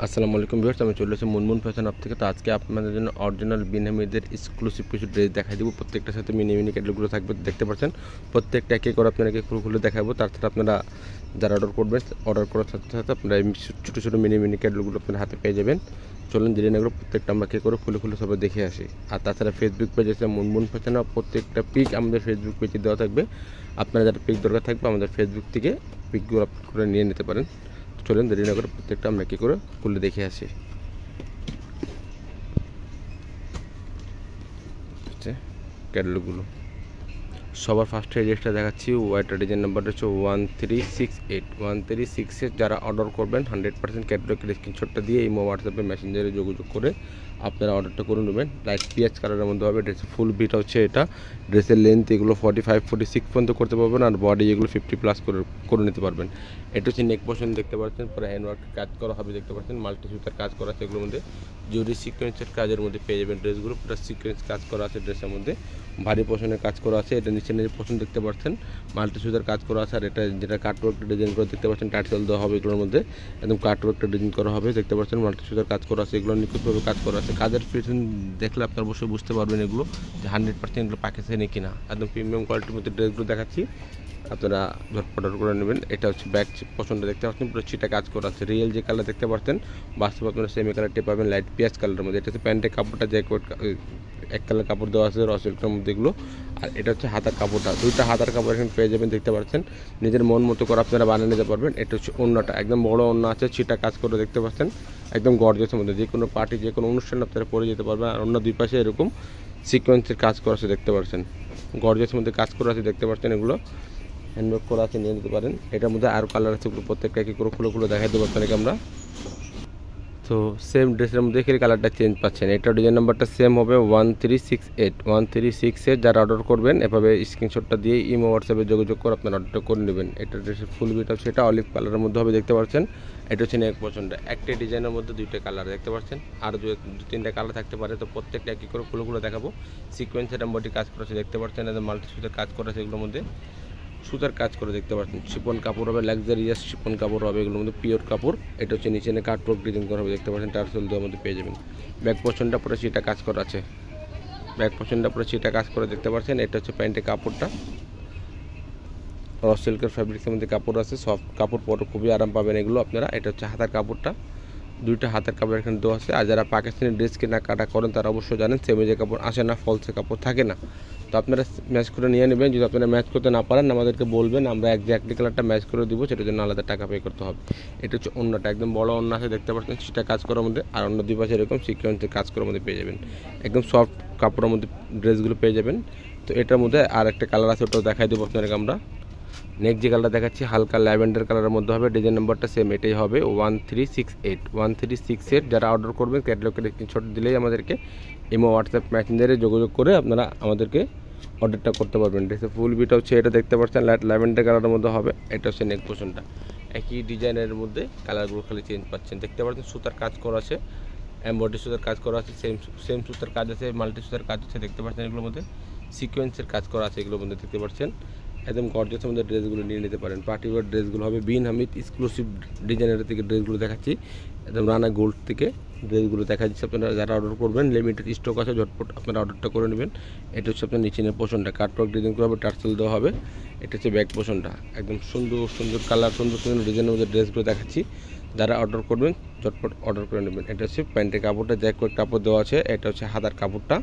আসসালামু আলাইকুম ভিউয়ার্স, আমি চলে এসেছি মুনমুন ফ্যাশন অফ থেকে। তো আজকে আপনাদের জন্য অরিজিনাল বিনামিদের এক্সক্লুসিভ কিছু ড্রেস দেখাই দেবো। প্রত্যেকটার সাথে মিনি মিনি ক্যাটালগুলো থাকবে, দেখতে পাচ্ছেন। প্রত্যেকটা একে করে আপনাকে খুলে দেখাবো। তার সাথে আপনারা যারা অর্ডার করার সাথে সাথে আপনারা ছোটো ছোটো মিনি মিনি ক্যাটালগুলো আপনার হাতে পেয়ে যাবেন। চলুন দেরি না করে প্রত্যেকটা আমরা কে করে খুলে সবাই দেখে আসি। আর তাছাড়া ফেসবুক পেজ আছে মুনমুন ফ্যাশন, প্রত্যেকটা পিক আমাদের ফেসবুক পেজে দেওয়া থাকবে। আপনারা যারা পিক দরকার থাকবে আমাদের ফেসবুক থেকে পিকগুলো আপলোড করে নিয়ে নিতে পারেন। চলেন দেরি না করে প্রত্যেকটা আমরা কী করে খুলে দেখে আসি। ক্যাটালগুলো সবার ফার্স্টে এই ড্রেসটা দেখাচ্ছি। ওয়াইটার ডিজাইন নাম্বারটা হচ্ছে 1368 যারা অর্ডার করবেন 100% ক্যাটালগের স্ক্রিনশটটা দিয়ে এই হোয়াটসঅ্যাপে মেসেঞ্জারে যোগাযোগ করে আপনারা অর্ডারটা করে নেবেন। লাইট পিঁয়াজ কালারের মধ্যে হবে। ড্রেসের ফুল বিট হচ্ছে এটা। ড্রেসের লেন্থ এগুলো 45-46 পর্যন্ত করতে পারবেন, আর বডি এগুলো 50+ করে নিতে পারবেন। এটা হচ্ছে নেক পোর্শন, দেখতে পাচ্ছেন পুরো হ্যান্ডওয়ার্ক কাজ করা হবে, দেখতে পাচ্ছেন মাল্টি সুতার কাজ করা আছে। এগুলোর মধ্যে জরি সিকোয়েন্সের কাজের মধ্যে পেয়ে যাবেন ড্রেসগুলো। পুরো সিকোয়েন্স কাজ করা আছে ড্রেসের মধ্যে, ভারী পোর্শনের কাজ করা আছে। এটা নিচে পোর্শন দেখতে পাচ্ছেন মাল্টি সুতার কাজ করা আছে। আর এটা যেটা কাটওয়ার্কটা ডিজাইন করে দেখতে পাচ্ছেন, টার্সেল দেওয়া হবে এগুলোর মধ্যে, একদম কাটওয়ার্কটা ডিজাইন করা হবে, দেখতে পাচ্ছেন মাল্টি সুতার কাজ করা আছে। এগুলো নিখুঁতভাবে কাজ করা আছে। কাজের ফিটিং দেখলে আপনারা অবশ্যই বুঝতে পারবেন এগুলো যে 100% এগুলো পাকিস্তানি কিনা। একদম প্রিমিয়াম কোয়ালিটির মধ্যে ড্রেসগুলো দেখাচ্ছি, আপনারা ঝটপট অর্ডার করে নেবেন। এটা হচ্ছে ব্যাক পছন্দ, দেখতে পাচ্ছেন পুরো ছিটা কাজ করা আছে। রিয়েল যে কালার দেখতে পাচ্ছেন, বাস্তব আপনারা সেমি কালারটি পাবেন লাইট পিঁয়াজ কালারের মধ্যে। এটা হচ্ছে প্যান্টের কাপড়টা যে এক কালার কাপড় দেওয়া আছে রসেলটার মধ্যে এগুলো। আর এটা হচ্ছে হাতার কাপড়টা, দুইটা হাতার কাপড় এখানে পেয়ে যাবেন, দেখতে পাচ্ছেন। নিজের মন মতো করে আপনারা বানিয়ে নিতে পারবেন। এটা হচ্ছে ওড়নাটা, একদম বড় ওড়না আছে, ছিটা কাজ করে দেখতে পাচ্ছেন, একদম গর্জিয়াসের মধ্যে। যে কোনো পার্টি যে কোনো অনুষ্ঠানে আপনারা পরে যেতে পারবেন। আর অন্য দুই পাশে এরকম সিকোয়েন্সের কাজ করা আছে, দেখতে পাচ্ছেন গর্জিয়াসের মধ্যে কাজ করা আছে, দেখতে পাচ্ছেন। এগুলো হ্যান্ডওয়ার্ক করা আছে, নিয়ে নিতে পারেন। এটার মধ্যে আরও কালার আছে, প্রত্যেকটা কি করে খুলে দেখাই দেবো আপনাকে আমরা। তো সেম ড্রেসের মধ্যে খালি কালারটা চেঞ্জ পাচ্ছেন। এটা ডিজাইন নাম্বারটা সেম হবে 1368 যারা অর্ডার করবেন এভাবে স্ক্রিনশটটা দিয়ে ইমো হোয়াটসঅ্যাপে যোগাযোগ করে আপনারা অর্ডারটা করে নেবেন। এটা ড্রেসের ফুল বিট হচ্ছে, এটা অলিভ কালারের মধ্যে হবে, দেখতে পাচ্ছেন। এটা হচ্ছে নেক পছন্দ, একটা ডিজাইনের মধ্যে দুইটা কালার দেখতে পাচ্ছেন, আর দু তিনটা কালার থাকতে পারে। তো প্রত্যেকটা একই করে খুলে দেখাবো। সিকোয়েন্সের এমবডি কাজ করেছে, দেখতে পাচ্ছেন। এদের মাল্টি সুতার কাজ করেছে, এগুলোর মধ্যে সুতার কাজ করে, দেখতে পাচ্ছেন। শিপন কাপড় হবে, লাক্সারিয়াস শিপন কাপড় হবে, এগুলোর মধ্যে পিওর কাপড়। এটা হচ্ছে নিচে কাটওয়ার্ক ডিজাইন করা হবে, দেখতে পাচ্ছেন। টার্সেল দেওয়ার মধ্যে পেয়ে যাবেন। ব্যাক পোর্শনটা পুরো সেটা কাজ করা আছে, ব্যাক পোর্শনটা পুরো সেটা কাজ করে, দেখতে পাচ্ছেন। এটা হচ্ছে প্যান্টের কাপড়টা, রস সিল্কের ফ্যাব্রিক্সের মধ্যে কাপড় আছে, সফট কাপড়, পরে খুবই আরাম পাবেন এগুলো আপনারা। এটা হচ্ছে হাতার কাপড়টা, দুইটা হাতের কাপড় এখানে দেওয়া আছে। আর যারা পাকিস্তানি ড্রেস কেনাকাটা করেন তারা অবশ্যই জানেন সেমিজে কাপড় আসে না, ফলসে কাপড় থাকে না। তো আপনারা ম্যাচ করে নিয়ে নেবেন। যদি আপনারা ম্যাচ করতে না পারেন আমাদেরকে বলবেন, আমরা একজ্যাক্টলি কালারটা ম্যাচ করে দিব, সেটার জন্য আলাদা টাকা পে করতে হবে। এটা হচ্ছে অন্যটা, একদম বড় অন্য আছে, দেখতে পাচ্ছেন, সেটা কাজ করার মধ্যে। আর অন্য দুই পাশে এরকম সিকোয়েন্সের কাজ করার মধ্যে পেয়ে যাবেন, একদম সফট কাপড়ের মধ্যে ড্রেসগুলো পেয়ে যাবেন। তো এটার মধ্যে আর একটা কালার আছে, ওটাও দেখাই দেবো আপনাদেরকে আমরা। নেক্সট যে কালারটা দেখাচ্ছি হালকা ল্যাভেন্ডার কালারের মধ্যে হবে। ডিজাইন নাম্বারটা সেম এটাই হবে 1368 যারা অর্ডার করবেন ক্যাটালগের স্ক্রিনশট দিলেই আমাদেরকে ইমো হোয়াটসঅ্যাপ মেসেঞ্জারে যোগাযোগ করে আপনারা আমাদেরকে অর্ডারটা করতে পারবেন। ড্রেসের ফুল বিটা হচ্ছে এটা, দেখতে পাচ্ছেন, লাইট ল্যাভেন্ডার কালারের মধ্যে হবে। এটা হচ্ছে নেক পোর্শনটা, একই ডিজাইনের মধ্যে কালারগুলো খালি চেঞ্জ পাচ্ছেন, দেখতে পাচ্ছেন। সুতার কাজ করা আছে, এমব্রয়ডারি সুতার কাজ করা আছে, সেম সুতার কাজ আছে, মাল্টি সুতার কাজ আছে, দেখতে পাচ্ছেন। এগুলোর মধ্যে সিকোয়েন্সের কাজ করা আছে, এগুলোর মধ্যে দেখতে পাচ্ছেন। একদম গর্জিয়াসের মধ্যে ড্রেসগুলো নিয়ে নিতে পারেন। পার্টি ওয়ার ড্রেসগুলো হবে। বিন হামিদ এক্সক্লুসিভ ডিজাইনের থেকে ড্রেসগুলো দেখাচ্ছি, একদম রানা গোল্ড থেকে ড্রেসগুলো দেখা যাচ্ছে। আপনারা যারা অর্ডার করবেন লিমিটেড স্টক আছে, ঝটপট আপনারা অর্ডারটা করে নেবেন। এটা হচ্ছে আপনার নিচের পোর্শনটা, কাটওয়ার্ক ডিজাইন করা হবে, টার্সেল দেওয়া হবে। এটা হচ্ছে ব্যাক পোর্শনটা, একদম সুন্দর সুন্দর কালার, সুন্দর সুন্দর ডিজাইনের মধ্যে ড্রেসগুলো দেখাচ্ছি। যারা অর্ডার করবেন ঝটপট অর্ডার করে নেবেন। এটা হচ্ছে প্যান্টের কাপড়টা, যে কয়েক কাপড় দেওয়া আছে। এটা হচ্ছে হাতার কাপড়টা,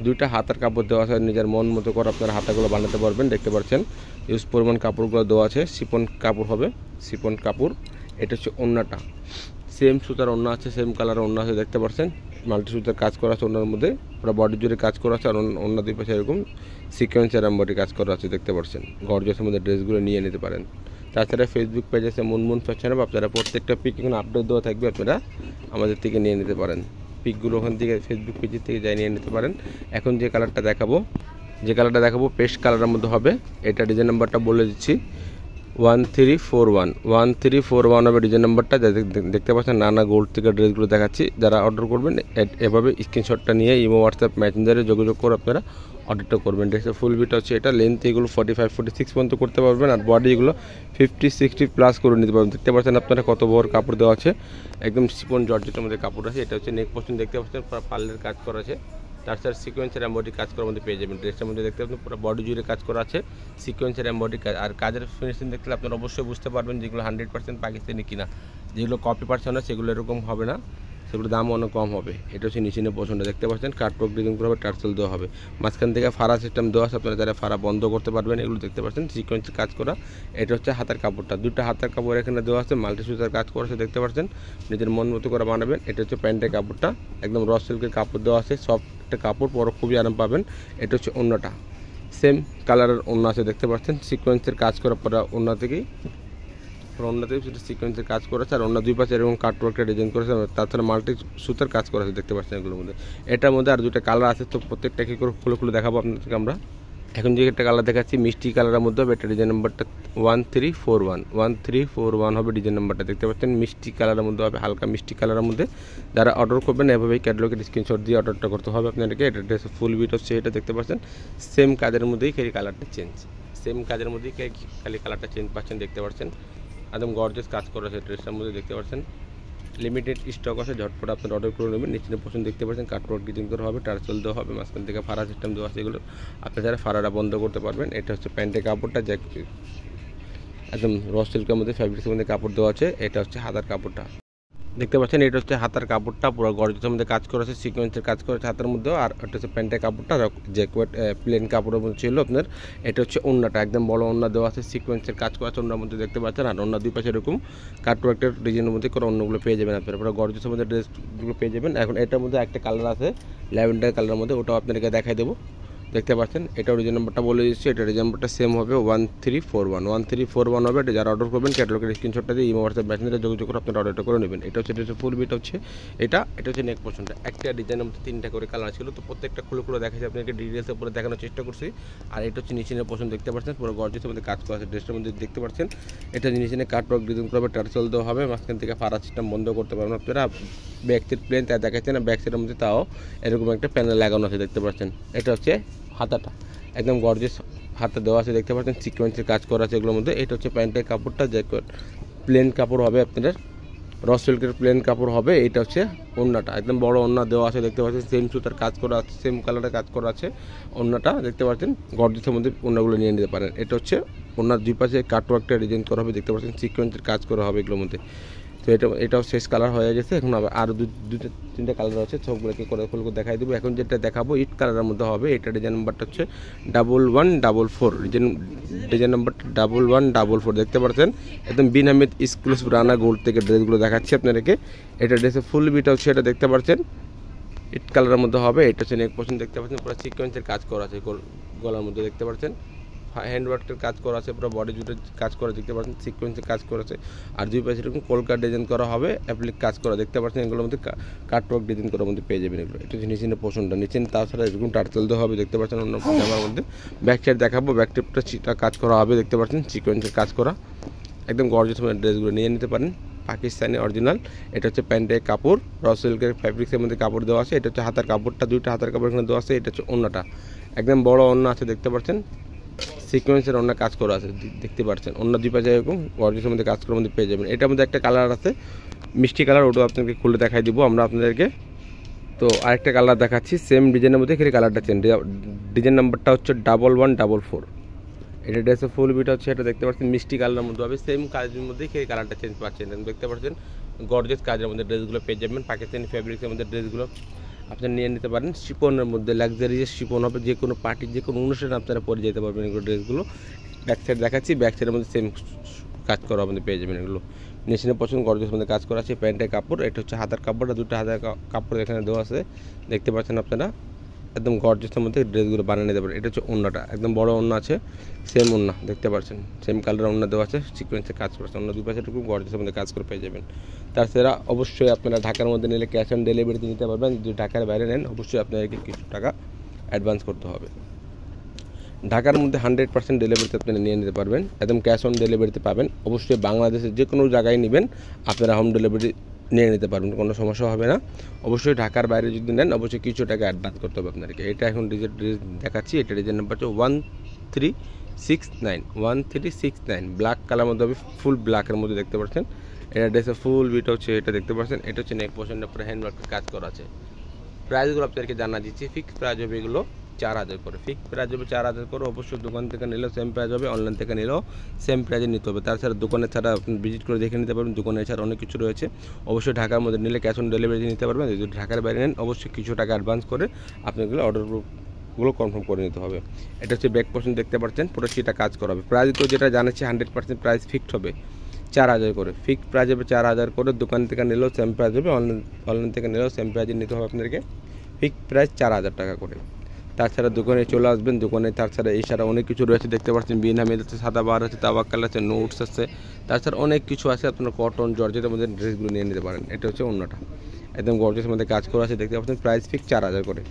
দুইটা হাতার কাপড় দেওয়া আছে, নিজের মন মতো করে আপনারা হাতাগুলো বানাতে পারবেন, দেখতে পাচ্ছেন। ইউজ পরিমাণ কাপড়গুলো দেওয়া আছে, শিপন কাপড় হবে, শিপন কাপড়। এটা হচ্ছে ওড়নাটা, সেম সুতার ওড়না আছে, সেম কালার ওড়না আছে, দেখতে পাচ্ছেন। মাল্টি সুতার কাজ করা আছে ওড়নার মধ্যে, পুরো বডি জুড়ে কাজ করা আছে। আর ওড়না দুই পাশে এরকম সিকোয়েন্সের এমব্রয়ডারি কাজ করা আছে, দেখতে পাচ্ছেন। গর্জিয়াসের মধ্যে ড্রেসগুলো নিয়ে নিতে পারেন। তাছাড়া ফেসবুক পেজ আছে মুনমুন ফ্যাশন, আপনারা প্রত্যেকটা পিক এখানে আপডেট দেওয়া থাকবে, আপনারা আমাদের থেকে নিয়ে নিতে পারেন। পিকগুলো ওখান থেকে ফেসবুক পেজের থেকে যাই নিয়ে নিতে পারেন। এখন যে কালারটা দেখাবো পেস্ট কালারের মধ্যে হবে। এটা ডিজাইন নাম্বারটা বলে দিচ্ছি 1341 হবে ডিজাইন নাম্বারটা। দেখতে পাচ্ছেন নানা গোল্ড থেকে ড্রেসগুলো দেখাচ্ছি। যারা অর্ডার করবেন এভাবে স্ক্রিনশটটা নিয়ে ইমো হোয়াটসঅ্যাপ মেসেঞ্জারে যোগাযোগ করে আপনারা অর্ডারটা করবেন। ড্রেসের ফুল বিট হচ্ছে এটা, লেন্থ এগুলো 45-46 পর্যন্ত করতে পারবেন, আর বডি এগুলো 50-60 প্লাস করে নিতে পারবেন। দেখতে পাচ্ছেন আপনারা কত বড় কাপড় দেওয়া আছে, একদম শিফন জর্জেটের মধ্যে কাপড় আছে। এটা হচ্ছে নেক পোর্শন, দেখতে পাচ্ছেন পার্লের কাজ করা আছে, তার সাথে সিকোয়েন্সের এমবডি কাজ করার মধ্যে পেয়ে যাবেন। ড্রেসটার মধ্যে দেখতে পাচ্ছেন পুরো বডি জুড়ে কাজ করা আছে, সিকোয়েন্সের এমবডি কাজ। আর কাজের ফিনিশিং দেখলে আপনারা অবশ্যই বুঝতে পারবেন যেগুলো 100% পাকিস্তানি কিনা। যেগুলো কপি পার্সেন্ট না সেগুলো এরকম হবে না, সেগুলো দাম অনেক কম হবে। এটা হচ্ছে নিচে পছন্দ, দেখতে পাচ্ছেন কাটওয়ার্ক ডিজাইন করা হবে, টার্সেল দেওয়া হবে, মাঝখান থেকে ফাড়া সিস্টেম দেওয়া আছে, আপনারা যারা ফাড়া বন্ধ করতে পারবেন। এগুলো দেখতে পাচ্ছেন সিকোয়েন্সের কাজ করা। এটা হচ্ছে হাতার কাপড়টা, দুটো হাতার কাপড় এখানে দেওয়া আছে, মাল্টি সুতার কাজ করা আছে, দেখতে পাচ্ছেন নিজের মন মতো করে বানাবেন। এটা হচ্ছে প্যান্টের কাপড়টা, একদম র সিল্কের কাপড় দেওয়া আছে, সফট একটা কাপড়, পরে খুবই আরাম পাবেন। এটা হচ্ছে ওড়নাটা, সেম কালারের ওড়না আছে, দেখতে পাচ্ছেন সিকোয়েন্সের কাজ করার পরে ওড়না থেকেই ওড়নাতেও সেটা সিকোয়েন্সের কাজ করেছে, আর ওড়না দুই পাশে এরকম কাটওয়ার্কটা ডিজাইন করেছে, তাছাড়া মাল্টি সুতার কাজ করা আছে, দেখতে পাচ্ছেন এগুলোর মধ্যে। এটার মধ্যে আর দুটো কালার আছে, তো প্রত্যেকটা কি করে খুলে দেখাবো আপনাদেরকে আমরা। এখন যে একটা কালার দেখাচ্ছি মিষ্টি কালারের মধ্যে হবে, এটা ডিজাইন নাম্বারটা 1341 হবে ডিজাইন নাম্বারটা, দেখতে পাচ্ছেন মিষ্টি কালারের মধ্যে হবে, হালকা মিষ্টি কালারের মধ্যে। যারা অর্ডার করবেন এভাবেই ক্যাটালগের স্ক্রিনশট দিয়ে অর্ডারটা করতে হবে আপনাদেরকে। এটা ড্রেসের ফুল বিট হচ্ছে এটা, দেখতে পাচ্ছেন সেম কাজের মধ্যেই খালি কালারটা চেঞ্জ, সেম কাজের মধ্যেই খালি কালারটা চেঞ্জ পাচ্ছেন, দেখতে পাচ্ছেন একদম গর্জিয়াস কাজ করা আছে ড্রেসটার মধ্যে, দেখতে পাচ্ছেন লিমিটেড স্টক আছে, ঝটপট আপনার অর্ডার করে নেবেন। নিচে পছন্দ দেখতে পাচ্ছেন কাটওয়ার্ক ডিজাইন করা হবে, টার্সেল দেওয়া হবে, মাঝখান থেকে ফাড়া সিস্টেম দেওয়া আছে, এগুলো আপনার যারা ফাড়াটা বন্ধ করতে পারবেন। এটা হচ্ছে প্যান্টের কাপড়টা, যে একদম র সিল্কের মধ্যে ফ্যাব্রিক্সের মধ্যে কাপড় দেওয়া আছে। এটা হচ্ছে হাতার কাপড়টা, দেখতে পাচ্ছেন এটা হচ্ছে হাতার কাপড়টা, পুরো গর্জিয়াসের মধ্যে কাজ করা আছে, সিকোয়েন্সের কাজ করা আছে হাতের মধ্যে। আর এটা হচ্ছে প্যান্টের কাপড়টা, যে প্লেন কাপড়ের মধ্যে ছিল আপনার। এটা হচ্ছে ওড়নাটা, একদম বড় ওড়না দেওয়া আছে, সিকোয়েন্সের কাজ করা আছে ওড়নার মধ্যে, দেখতে পাচ্ছেন। আর ওড়না দুই পাশে এরকম কাটওয়ার্কের ডিজাইনের মধ্যে করে অন্যগুলো পেয়ে যাবেন আপনারা, পুরো গর্জিয়াসের মধ্যে ড্রেসগুলো পেয়ে যাবেন। এখন এটার মধ্যে একটা কালার আছে ল্যাভেন্ডার কালারের মধ্যে, ওটাও আপনাদেরকে দেখাই দেবো, দেখতে পাচ্ছেন। এটা ডিজাইন নাম্বারটা বলে দিচ্ছি, এটা ডিজাইন নাম্বারটা সেম হবে 1341 হবে। এটা যারা অর্ডার করবেন ক্যাটালগের স্ক্রিনশটটা দিয়ে ইমো হোয়াটসঅ্যাপ মেসেঞ্জারে যোগাযোগ করে আপনারা অর্ডারটা করে নেবেন। এটা হচ্ছে ড্রেসের ফুল বিট হচ্ছে এটা হচ্ছে নেক পোর্শনটা। একটা ডিজাইনের মধ্যে তিনটা করে কালার ছিল, তো প্রত্যেকটা খুলে দেখাচ্ছি আপনাকে, ডিটেলসের উপরে দেখানোর চেষ্টা করছি। আর এটা হচ্ছে নিচের পোর্শন, দেখতে পাচ্ছেন পুরো গর্জিয়াসের মধ্যে কাজ করা আছে ড্রেসটার মধ্যে, দেখতে পাচ্ছেন। এটা নিচে কাটওয়ার্ক ডিজাইন করা হবে, টার্সেল দেওয়া হবে, মাঝখান থেকে ফাড়া সিস্টেম বন্ধ করতে পারবেন আপনারা। ব্যাক সাইড প্লেন তাই দেখাচ্ছে না, ব্যাক সাইডের মধ্যে তাও এরকম একটা প্যানেল লাগানো আছে, দেখতে পাচ্ছেন। এটা হচ্ছে হাতাটা, একদম গর্জিয়াস হাতে দেওয়া আছে, দেখতে পাচ্ছেন সিকোয়েন্সের কাজ করা আছে এগুলোর মধ্যে। এটা হচ্ছে প্যান্টের কাপড়টা, যে প্লেন কাপড় হবে আপনাদের, র সিল্কের প্লেন কাপড় হবে। এটা হচ্ছে ওড়নাটা, একদম বড় ওড়না দেওয়া আছে, দেখতে পাচ্ছেন সেম সুতার কাজ করা আছে, সেম কালারের কাজ করা আছে ওড়নাটা, দেখতে পাচ্ছেন গর্জিয়াসের মধ্যে ওড়নাগুলো নিয়ে নিতে পারেন। এটা হচ্ছে ওড়নার দুই পাশে কাটওয়ার্কটা ডিজাইন করা হবে, দেখতে পাচ্ছেন সিকোয়েন্সের কাজ করা হবে এগুলোর মধ্যে। তো এটাও শেষ কালার হয়ে গেছে, এখন আরও দুটো তিনটে কালার আছে, সবগুলোকে করে দেখাই দেবো। এখন যেটা দেখাবো ইট কালারের মধ্যে হবে, এটা ডিজাইন নাম্বারটা হচ্ছে 1144, ডিজাইন নাম্বারটা 1144, দেখতে পাচ্ছেন একদম বিন আহমেদ এক্সক্লুসিভ রানা গোল্ড থেকে ড্রেসগুলো দেখাচ্ছি আপনাদেরকে। এটা ড্রেসের ফুল বিট হচ্ছে এটা, দেখতে পাচ্ছেন ইট কালারের মধ্যে হবে। এটা হচ্ছে নেক পোর্শন, দেখতে পাচ্ছেন পুরো সিকোয়েন্সের কাজ করা আছে গলার মধ্যে, দেখতে পাচ্ছেন হ্যান্ডওয়ার্কের কাজ করা আছে, পুরো বডি জুড়ে কাজ করা, দেখতে পাচ্ছেন সিকোয়েন্সের কাজ করা আছে। আর দুই পাশে এরকম কলকার ডিজাইন করা হবে, অ্যাপ্লিক কাজ করা, দেখতে পাচ্ছেন এগুলোর মধ্যে কাটওয়ার্ক ডিজাইন করার মধ্যে পেয়ে যাবেন এগুলো। এটা হচ্ছে নিচে পোর্শনটা, নিচে তাছাড়া এরকম টার্সেল দেওয়া হবে, দেখতে পাচ্ছেন অন্য জামার মধ্যে। ব্যাক সাইড দেখাবো, ব্যাক টিপটা কাজ করা হবে, দেখতে পাচ্ছেন সিকোয়েন্সের কাজ করা, একদম গর্জিয়াস ড্রেসগুলো নিয়ে নিতে পারেন, পাকিস্তানি অরিজিনাল। এটা হচ্ছে প্যান্টের কাপড়, র সিল্কের ফ্যাব্রিক্সের মধ্যে কাপড় দেওয়া আছে। এটা হচ্ছে হাতার কাপড়টা, দুইটা হাতার কাপড় এখানে দেওয়া আছে। এটা হচ্ছে ওড়নাটা, একদম বড় ওড়না আছে, দেখতে পাচ্ছেন সিকোয়েন্সের অন্য কাজ করা আছে, দেখতে পাচ্ছেন অন্য দুই পাশে এরকম গর্জিয়াসের মধ্যে কাজ করার মধ্যে পেয়ে যাবেন। এটার মধ্যে একটা কালার আছে মিষ্টি কালার, ওটাও আপনাকে খুলে দেখাই দিব আমরা আপনাদেরকে। তো আরেকটা কালার দেখাচ্ছি সেম ডিজাইনের মধ্যে, এখানে কালারটা চেঞ্জ, ডিজাইন নাম্বারটা হচ্ছে 1144। এটা ড্রেসের ফুল বিট হচ্ছে এটা, দেখতে পাচ্ছেন মিষ্টি কালারের মধ্যে হবে, সেম কাজের মধ্যেই সেই কালারটা চেঞ্জ পাচ্ছেন, দেখতে পাচ্ছেন গর্জিয়াস কাজের মধ্যে ড্রেসগুলো পেয়ে যাবেন। পাকিস্তানি ফ্যাব্রিক্সের মধ্যে ড্রেসগুলো আপনারা নিয়ে নিতে পারেন, শিপনের মধ্যে লাক্সারিয়াস শিপন হবে, যে কোনো পার্টির যে কোনো অনুষ্ঠানে আপনারা পরে যেতে পারবেন এগুলো ড্রেসগুলো। ব্যাক সাইড দেখাচ্ছি, ব্যাক সাইডের মধ্যে সেম কাজ করা আমাদের পেয়ে যাবেন এগুলো। মেশিনের পছন্দ গর্জিয়াস মধ্যে কাজ করা আছে, প্যান্টের কাপড়, এটা হচ্ছে হাতার কাপড়টা, দুটো হাতার কাপড় এখানে দেওয়া আছে, দেখতে পাচ্ছেন আপনারা একদম গর্জিয়াসের মধ্যে ড্রেসগুলো বানিয়ে নিতে পারেন। এটা হচ্ছে ওড়নাটা, একদম বড় ওড়না আছে, সেম ওড়না, দেখতে পাচ্ছেন সেম কালারের ওড়না দেওয়া আছে, সিকোয়েন্সে কাজ করেছে, অন্য দুই পাশে একটু গর্জিয়াসের মধ্যে কাজ করে পেয়ে যাবেন। তাছাড়া অবশ্যই আপনারা ঢাকার মধ্যে নিলে ক্যাশ অন ডেলিভারিতে নিতে পারবেন, যদি ঢাকার বাইরে নেন অবশ্যই আপনাদেরকে কিছু টাকা অ্যাডভান্স করতে হবে। ঢাকার মধ্যে 100% ডেলিভারিতে আপনারা নিয়ে নিতে পারবেন, একদম ক্যাশ অন ডেলিভারিতে পাবেন। অবশ্যই বাংলাদেশের যে কোনো জায়গায় নেবেন আপনারা হোম ডেলিভারি নিয়ে নিতে পারবেন, কোনো সমস্যা হবে না। অবশ্যই ঢাকার বাইরে যদি নেন অবশ্যই কিছু টাকা অ্যাডভান্স করতে হবে আপনাদেরকে। এটা এখন ডিজাইন দেখাচ্ছি, এটা ডিজাইন নাম্বার হচ্ছে 1369 ব্ল্যাক কালার মধ্যে হবে, ফুল ব্ল্যাকের মধ্যে দেখতে পাচ্ছেন। এটা ড্রেসের ফুল বিট হচ্ছে, এটা দেখতে পাচ্ছেন। এটা হচ্ছে নেক পোর্শনের উপরে হ্যান্ডওয়ার্কের কাজ করা আছে। প্রাইসগুলো আপনাদেরকে জানা দিচ্ছি, ফিক্স প্রাইস হবে এগুলো 4000 করে, ফিক্স প্রাইস হবে 4000 করে। অবশ্যই দোকান থেকে নিলেও সেম প্রাইস হবে, অনলাইন থেকে নিলেও সেম প্রাইসে নিতে হবে। তাছাড়া দোকানে ছাড়া আপনি ভিজিট করে দেখে নিতে পারবেন, দোকানে ছাড়া অনেক কিছু রয়েছে। অবশ্যই ঢাকার মধ্যে নিলে ক্যাশ অন ডেলিভারি নিতে পারবেন, যদি ঢাকার বাইরে নেন অবশ্যই কিছু টাকা অ্যাডভান্স করে আপনাগুলো অর্ডারগুলো কনফার্ম করে নিতে হবে। এটা হচ্ছে ব্যাক পোর্শন দেখতে পাচ্ছেন, পুরো সেটা কাজ করা হবে। প্রাইস তো যেটা জানাচ্ছি 100% প্রাইস ফিক্সড হবে 4000 করে, ফিক্সড প্রাইস হবে 4000 করে। দোকান থেকে নিলেও সেম প্রাইস হবে, অনলাইন থেকে নিলেও সেম প্রাইসে নিতে হবে আপনাদেরকে, ফিক্সড প্রাইস 4000 টাকা করে। তাছাড়া দোকানে চলে আসবেন, দোকানে তাছাড়া এছাড়া অনেক কিছু রয়েছে দেখতে পাচ্ছেন। বিন আহমেদ আছে, সাদাবাহার আছে, তাওয়াক্কাল আছে, নোটস আছে, তাছাড়া অনেক কিছু আছে। আপনার কটন জর্জেটের মধ্যে ড্রেসগুলো নিয়ে নিতে পারেন। এটা হচ্ছে অন্যটা, একদম গর্জেসের মধ্যে কাজ করা আছে দেখতে পাচ্ছেন। প্রাইস ফিক্স 4000 করে।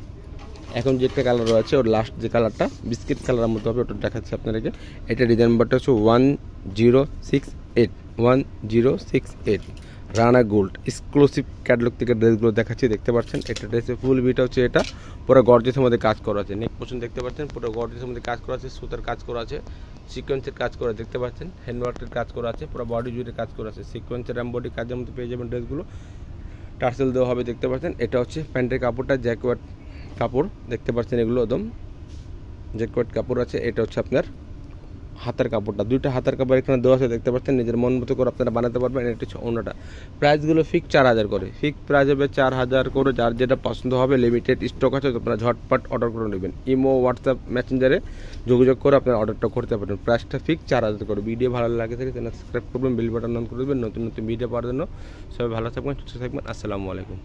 এখন যে একটা কালার রয়েছে ওর লাস্ট যে কালারটা বিস্কিট কালারের মধ্যে হবে, ওটা দেখাচ্ছি আপনাদেরকে। এটা ডিজাইন নাম্বারটা হচ্ছে 1068 রানা গোল্ড এক্সক্লুসিভ ক্যাটালগ থেকে ড্রেসগুলো দেখাচ্ছি দেখতে পাচ্ছেন। এটা ড্রেসের ফুল বিটা হচ্ছে, এটা পুরো গর্জেসের মধ্যে কাজ করা আছে। নেক পোর্শন দেখতে পাচ্ছেন, পুরো গর্জেসের মধ্যে কাজ করা আছে, সুতার কাজ করা আছে, সিকোয়েন্সের কাজ করা দেখতে পাচ্ছেন, হ্যান্ডওয়ার্কের কাজ করা আছে, পুরো বডি জুড়ে কাজ করা আছে, সিকোয়েন্সের এমবডি কাজের মধ্যে পেয়ে যাবেন ড্রেসগুলো। টার্সেল দেওয়া হবে দেখতে পাচ্ছেন। এটা হচ্ছে প্যান্টের কাপড়টা জ্যাকওয়ার্ড কাপড় দেখতে পাচ্ছেন, এগুলো একদম জ্যাকওয়ার্ড কাপড় আছে। এটা হচ্ছে আপনার হাতার কাপড়টা, দুইটা হাতার কাপড় এখানে দেওয়া আছে দেখতে পাচ্ছেন, নিজের মন মতো করে আপনারা বানাতে পারবেন। এটা হচ্ছে অন্যটা। প্রাইসগুলো ফিক্স 4000 করে, ফিক্স প্রাইস হবে 4000 করে। যার যেটা পছন্দ হবে লিমিটেড স্টক আছে, আপনারা ঝটপট অর্ডার করে নেবেন। ইমো, হোয়াটসঅ্যাপ, মেসেঞ্জারে যোগাযোগ করে আপনারা অর্ডারটা করতে পারেন। প্রাইসটা ফিক্স 4000 করে। ভিডিও ভালো লাগে থাকে চ্যানেল সাবস্ক্রাইব করবেন, বেল বাটন অন করে দেবেন নতুন নতুন ভিডিও পাওয়ার জন্য। সবাই ভালো থাকবেন, সুস্থ থাকবেন। আসসালামু আলাইকুম।